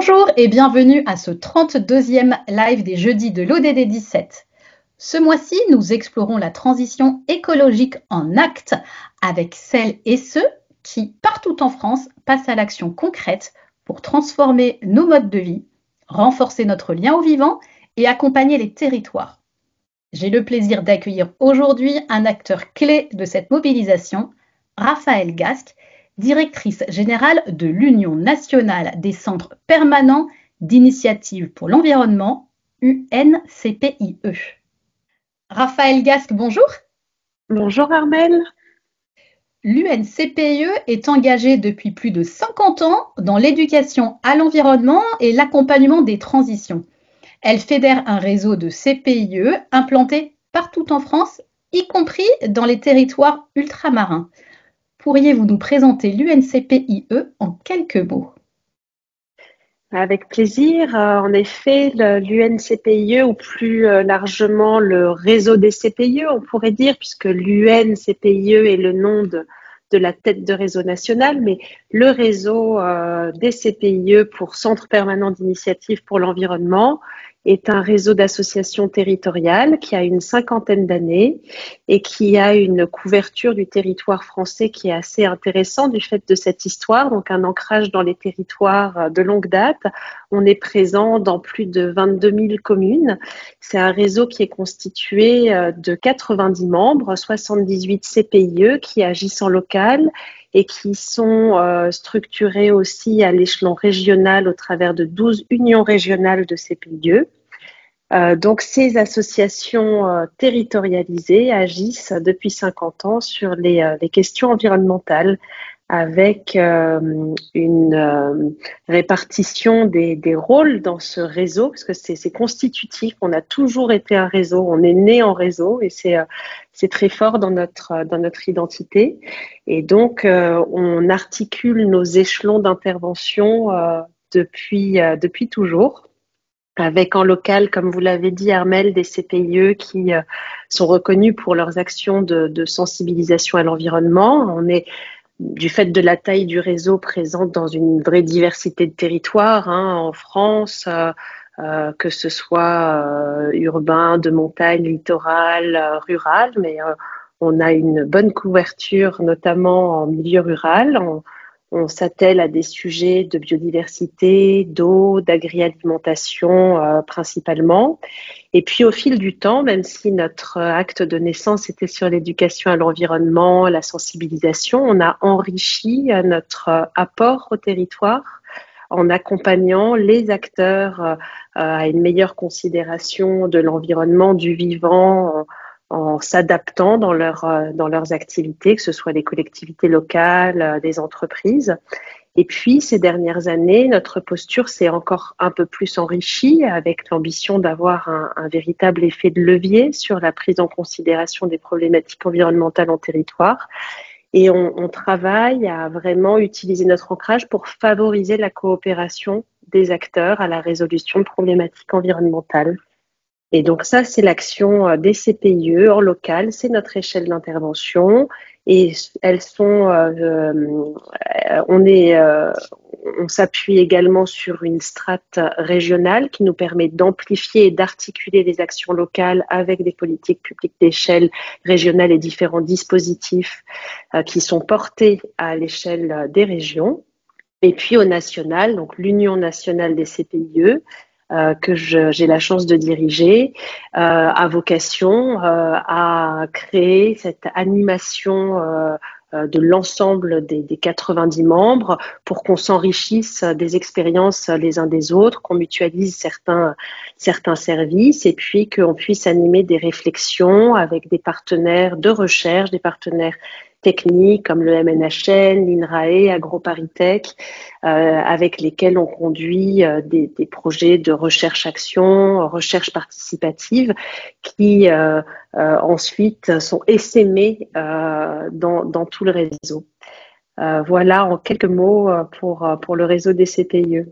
Bonjour et bienvenue à ce 32e live des jeudis de l'ODD 17. Ce mois-ci, nous explorons la transition écologique en actes avec celles et ceux qui, partout en France, passent à l'action concrète pour transformer nos modes de vie, renforcer notre lien au vivant et accompagner les territoires. J'ai le plaisir d'accueillir aujourd'hui un acteur clé de cette mobilisation, Raphaëlle Gasque, directrice générale de l'Union nationale des centres permanents d'initiative pour l'environnement, UNCPIE. Raphaëlle Gasque, bonjour. Bonjour Armelle. L'UNCPIE est engagée depuis plus de 50 ans dans l'éducation à l'environnement et l'accompagnement des transitions. Elle fédère un réseau de CPIE implantés partout en France, y compris dans les territoires ultramarins. Pourriez-vous nous présenter l'UNCPIE en quelques mots? Avec plaisir. En effet, l'UNCPIE, ou plus largement le réseau des CPIE, on pourrait dire, puisque l'UNCPIE est le nom de la tête de réseau national, mais le réseau des CPIE pour Centre permanent d'initiative pour l'environnement est un réseau d'associations territoriales qui a une cinquantaine d'années et qui a une couverture du territoire français qui est assez intéressant du fait de cette histoire, donc un ancrage dans les territoires de longue date. On est présent dans plus de 22 000 communes. C'est un réseau qui est constitué de 90 membres, 78 CPIE qui agissent en local et qui sont structurés aussi à l'échelon régional au travers de 12 unions régionales de CPIE. Donc ces associations territorialisées agissent depuis 50 ans sur les questions environnementales avec une répartition des rôles dans ce réseau, parce que c'est constitutif, on a toujours été un réseau, on est né en réseau et c'est très fort dans notre identité. Et donc, on articule nos échelons d'intervention depuis toujours, avec en local, comme vous l'avez dit, Armelle, des CPIE qui sont reconnus pour leurs actions de sensibilisation à l'environnement. On est, du fait de la taille du réseau, présente dans une vraie diversité de territoires en France, que ce soit urbain, de montagne, littoral, rural, mais on a une bonne couverture, notamment en milieu rural. On s'attelle à des sujets de biodiversité, d'eau, d'agri-alimentation principalement. Et puis au fil du temps, même si notre acte de naissance était sur l'éducation à l'environnement, la sensibilisation, on a enrichi notre apport au territoire en accompagnant les acteurs à une meilleure considération de l'environnement, du vivant, en s'adaptant dans leurs activités, que ce soit les collectivités locales, des entreprises. Et puis, ces dernières années, notre posture s'est encore un peu plus enrichie avec l'ambition d'avoir un véritable effet de levier sur la prise en considération des problématiques environnementales en territoire. Et on travaille à vraiment utiliser notre ancrage pour favoriser la coopération des acteurs à la résolution de problématiques environnementales. Et donc ça, c'est l'action des CPIE en local, c'est notre échelle d'intervention et elles sont, on s'appuie également sur une strate régionale qui nous permet d'amplifier et d'articuler les actions locales avec des politiques publiques d'échelle régionale et différents dispositifs qui sont portés à l'échelle des régions. Et puis au national, donc l'Union nationale des CPIE, que j'ai la chance de diriger, a vocation à créer cette animation de l'ensemble des 90 membres pour qu'on s'enrichisse des expériences les uns des autres, qu'on mutualise certains services et puis qu'on puisse animer des réflexions avec des partenaires de recherche, des partenaires techniques comme le MNHN, l'INRAE, AgroParisTech, avec lesquels on conduit des projets de recherche-action, recherche participative, qui ensuite sont essaimés dans tout le réseau. Voilà en quelques mots pour le réseau des CPIE.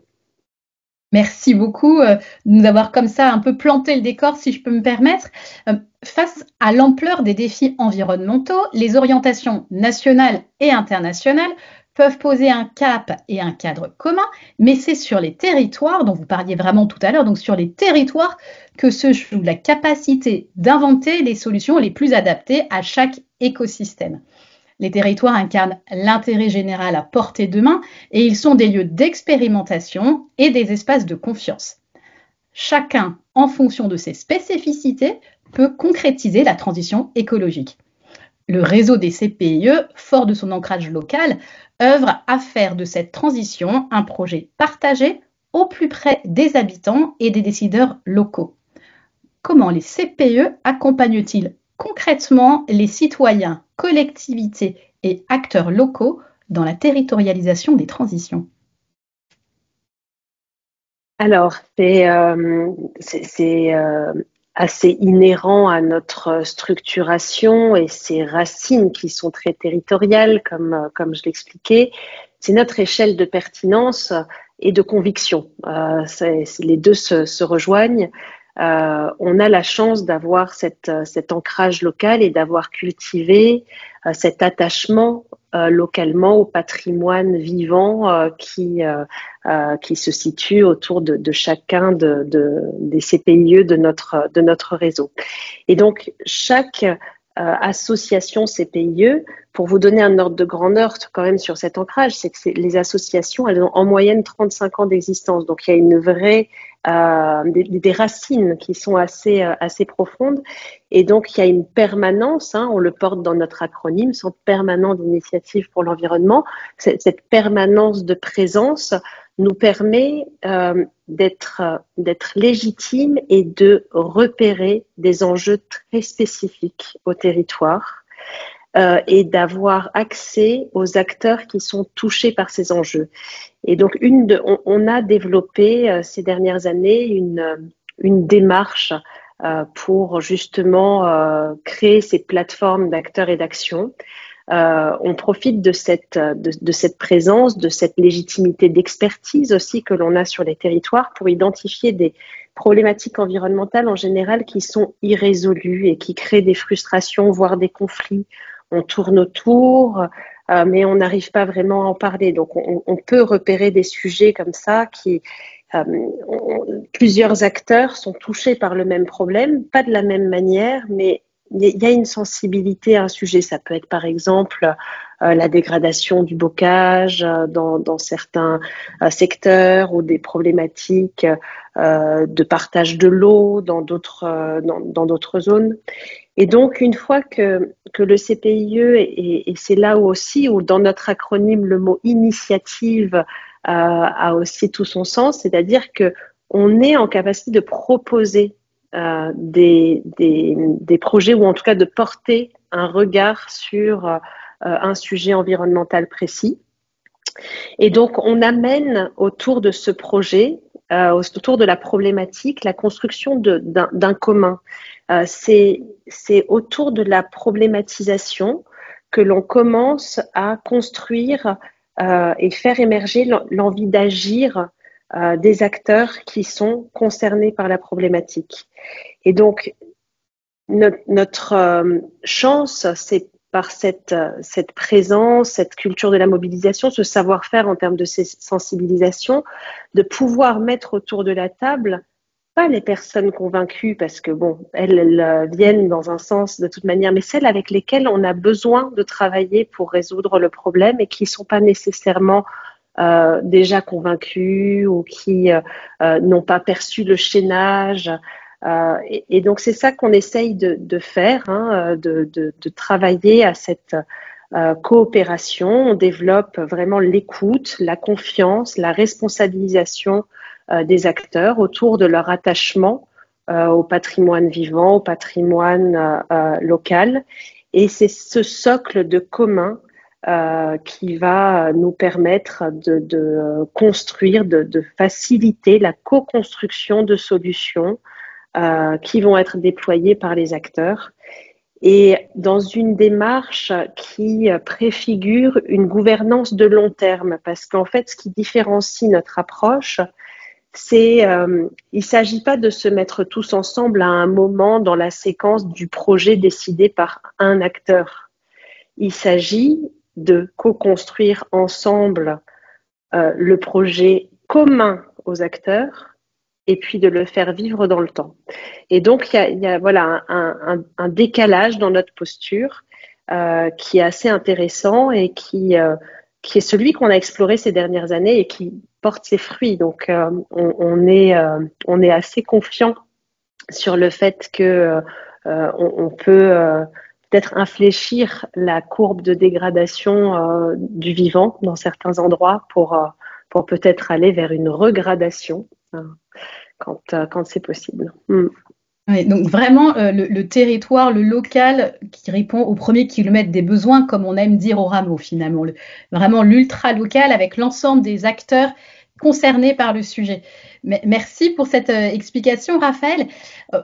Merci beaucoup de nous avoir comme ça un peu planté le décor, si je peux me permettre. Face à l'ampleur des défis environnementaux, les orientations nationales et internationales peuvent poser un cap et un cadre commun, mais c'est sur les territoires, dont vous parliez vraiment tout à l'heure, donc sur les territoires que se joue la capacité d'inventer les solutions les plus adaptées à chaque écosystème. Les territoires incarnent l'intérêt général à portée de main et ils sont des lieux d'expérimentation et des espaces de confiance. Chacun, en fonction de ses spécificités, peut concrétiser la transition écologique. Le réseau des CPIE, fort de son ancrage local, œuvre à faire de cette transition un projet partagé au plus près des habitants et des décideurs locaux. Comment les CPE accompagnent-ils concrètement les citoyens, collectivités et acteurs locaux dans la territorialisation des transitions? Alors, c'est assez inhérent à notre structuration et ses racines qui sont très territoriales, comme je l'expliquais. C'est notre échelle de pertinence et de conviction. Les deux se rejoignent. On a la chance d'avoir cet ancrage local et d'avoir cultivé cet attachement localement au patrimoine vivant qui se situe autour de chacun des CPIE de notre réseau. Et donc, chaque association CPIE, pour vous donner un ordre de grandeur quand même sur cet ancrage, c'est que les associations, elles ont en moyenne 35 ans d'existence. Donc, il y a une vraie des racines qui sont assez profondes. Et donc, il y a une permanence, on le porte dans notre acronyme, Centre permanent d'initiative pour l'environnement. Cette permanence de présence nous permet d'être légitime et de repérer des enjeux très spécifiques au territoire et d'avoir accès aux acteurs qui sont touchés par ces enjeux. Et donc, on a développé ces dernières années une démarche pour justement créer ces plateformes d'acteurs et d'actions. On profite de cette présence, de cette légitimité d'expertise aussi que l'on a sur les territoires pour identifier des problématiques environnementales en général qui sont irrésolues et qui créent des frustrations, voire des conflits. On tourne autour, mais on n'arrive pas vraiment à en parler. Donc, on peut repérer des sujets comme ça qui plusieurs acteurs sont touchés par le même problème, pas de la même manière, mais il y a une sensibilité à un sujet. Ça peut être par exemple la dégradation du bocage dans certains secteurs ou des problématiques de partage de l'eau dans d'autres zones. Et donc, une fois que le CPIE, et c'est là où dans notre acronyme, le mot initiative a aussi tout son sens, c'est-à-dire qu'on est en capacité de proposer des projets ou en tout cas de porter un regard sur un sujet environnemental précis. Et donc, on amène autour de ce projet, autour de la problématique, la construction d'un commun. C'est autour de la problématisation que l'on commence à construire et faire émerger l'envie d'agir des acteurs qui sont concernés par la problématique. Et donc, notre chance, c'est par cette présence, cette culture de la mobilisation, ce savoir-faire en termes de sensibilisation, de pouvoir mettre autour de la table pas les personnes convaincues, parce que bon, elles viennent dans un sens de toute manière, mais celles avec lesquelles on a besoin de travailler pour résoudre le problème et qui ne sont pas nécessairement déjà convaincus ou qui n'ont pas perçu le chaînage. Et donc, c'est ça qu'on essaye de faire, de travailler à cette coopération. On développe vraiment l'écoute, la confiance, la responsabilisation des acteurs autour de leur attachement au patrimoine vivant, au patrimoine local. Et c'est ce socle de commun qui va nous permettre de construire, de faciliter la co-construction de solutions qui vont être déployées par les acteurs. Et dans une démarche qui préfigure une gouvernance de long terme, parce qu'en fait, ce qui différencie notre approche, c'est il ne s'agit pas de se mettre tous ensemble à un moment dans la séquence du projet décidé par un acteur. Il s'agit de co-construire ensemble le projet commun aux acteurs et puis de le faire vivre dans le temps. Et donc, il y a voilà, un décalage dans notre posture qui est assez intéressant et qui est celui qu'on a exploré ces dernières années et qui porte ses fruits. Donc, on est assez confiant sur le fait que on peut peut-être infléchir la courbe de dégradation du vivant dans certains endroits pour peut-être aller vers une regradation quand c'est possible. Oui, donc vraiment, le territoire, le local qui répond au premier kilomètre des besoins, comme on aime dire au rameau finalement. Vraiment l'ultra-local avec l'ensemble des acteurs concernés par le sujet. Merci pour cette explication, Raphaël.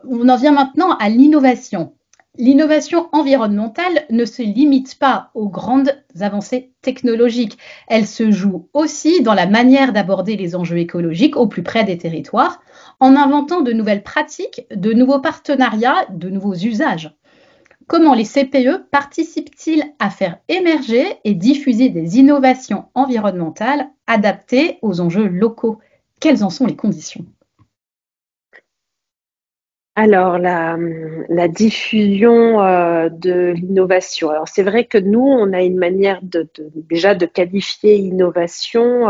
On en vient maintenant à l'innovation. L'innovation environnementale ne se limite pas aux grandes avancées technologiques. Elle se joue aussi dans la manière d'aborder les enjeux écologiques au plus près des territoires, en inventant de nouvelles pratiques, de nouveaux partenariats, de nouveaux usages. Comment les CPE participent-ils à faire émerger et diffuser des innovations environnementales adaptées aux enjeux locaux? Quelles en sont les conditions? Alors, la diffusion de l'innovation. Alors, c'est vrai que nous, on a une manière déjà de qualifier innovation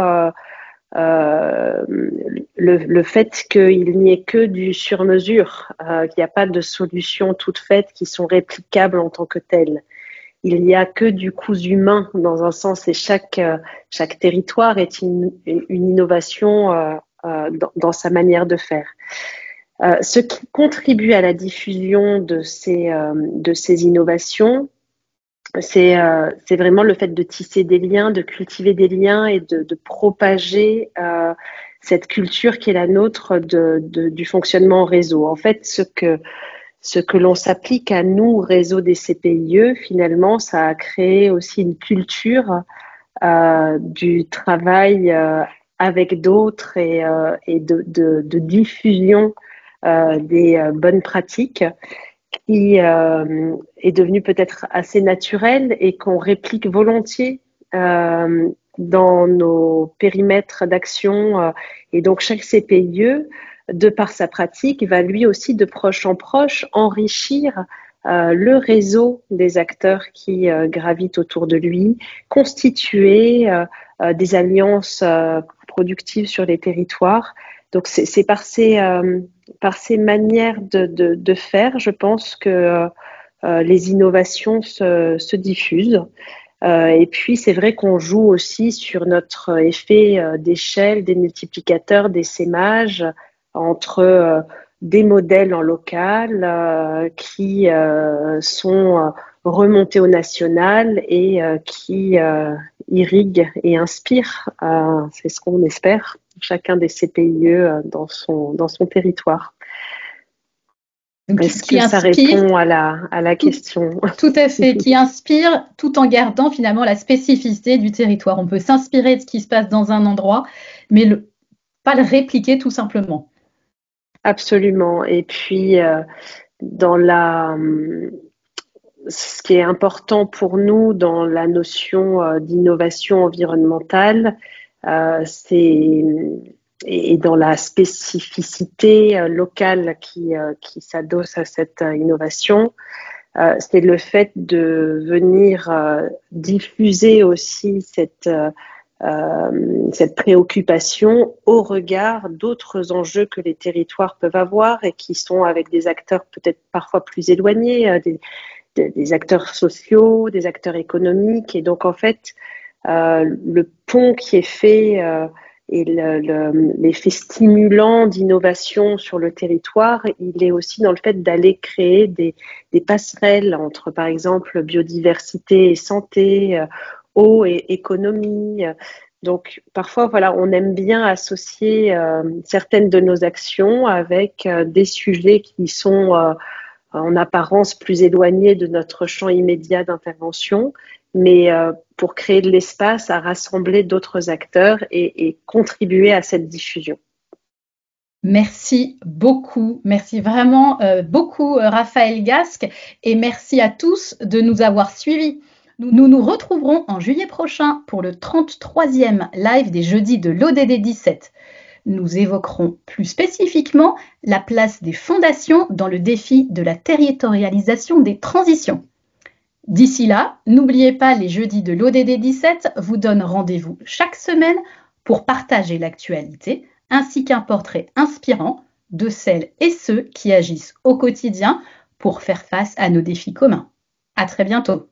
le fait qu'il n'y ait que du sur-mesure, qu'il n'y a pas de solutions toutes faites qui sont réplicables en tant que telles. Il n'y a que du coût humain dans un sens et chaque territoire est une innovation dans sa manière de faire. Ce qui contribue à la diffusion de ces innovations, c'est vraiment le fait de tisser des liens, de cultiver des liens et de propager cette culture qui est la nôtre du fonctionnement en réseau. En fait, ce que l'on s'applique à nous, réseau des CPIE, finalement, ça a créé aussi une culture du travail avec d'autres et de diffusion des bonnes pratiques qui est devenue peut-être assez naturelle et qu'on réplique volontiers dans nos périmètres d'action. Et donc, chaque CPIE, de par sa pratique, va lui aussi, de proche en proche, enrichir le réseau des acteurs qui gravitent autour de lui, constituer des alliances productives sur les territoires. Donc, c'est par ces manières de faire, je pense que les innovations se diffusent. Et puis, c'est vrai qu'on joue aussi sur notre effet d'échelle, des multiplicateurs, des sémages entre des modèles en local qui sont remontés au national et qui irriguent et inspirent, c'est ce qu'on espère, chacun des CPIE dans son territoire. Donc, Est-ce que ça répond à la question? Tout à fait, qui inspire tout en gardant finalement la spécificité du territoire. On peut s'inspirer de ce qui se passe dans un endroit, mais pas le répliquer tout simplement. Absolument. Et puis, ce qui est important pour nous dans la notion d'innovation environnementale, et dans la spécificité locale qui s'adosse à cette innovation, c'est le fait de venir diffuser aussi cette préoccupation au regard d'autres enjeux que les territoires peuvent avoir et qui sont avec des acteurs peut-être parfois plus éloignés, des acteurs sociaux, des acteurs économiques. Et donc, en fait, le pont qui est fait et l'effet stimulant d'innovation sur le territoire, il est aussi dans le fait d'aller créer des passerelles entre, par exemple, biodiversité et santé, eau et économie. Donc, parfois, voilà, on aime bien associer certaines de nos actions avec des sujets qui sont en apparence plus éloignés de notre champ immédiat d'intervention, mais pour créer de l'espace à rassembler d'autres acteurs et contribuer à cette diffusion. Merci beaucoup, merci vraiment beaucoup Raphaël Gasque et merci à tous de nous avoir suivis. Nous nous retrouverons en juillet prochain pour le 33e live des jeudis de l'ODD 17. Nous évoquerons plus spécifiquement la place des fondations dans le défi de la territorialisation des transitions. D'ici là, n'oubliez pas, les jeudis de l'ODD 17 vous donnent rendez-vous chaque semaine pour partager l'actualité ainsi qu'un portrait inspirant de celles et ceux qui agissent au quotidien pour faire face à nos défis communs. À très bientôt.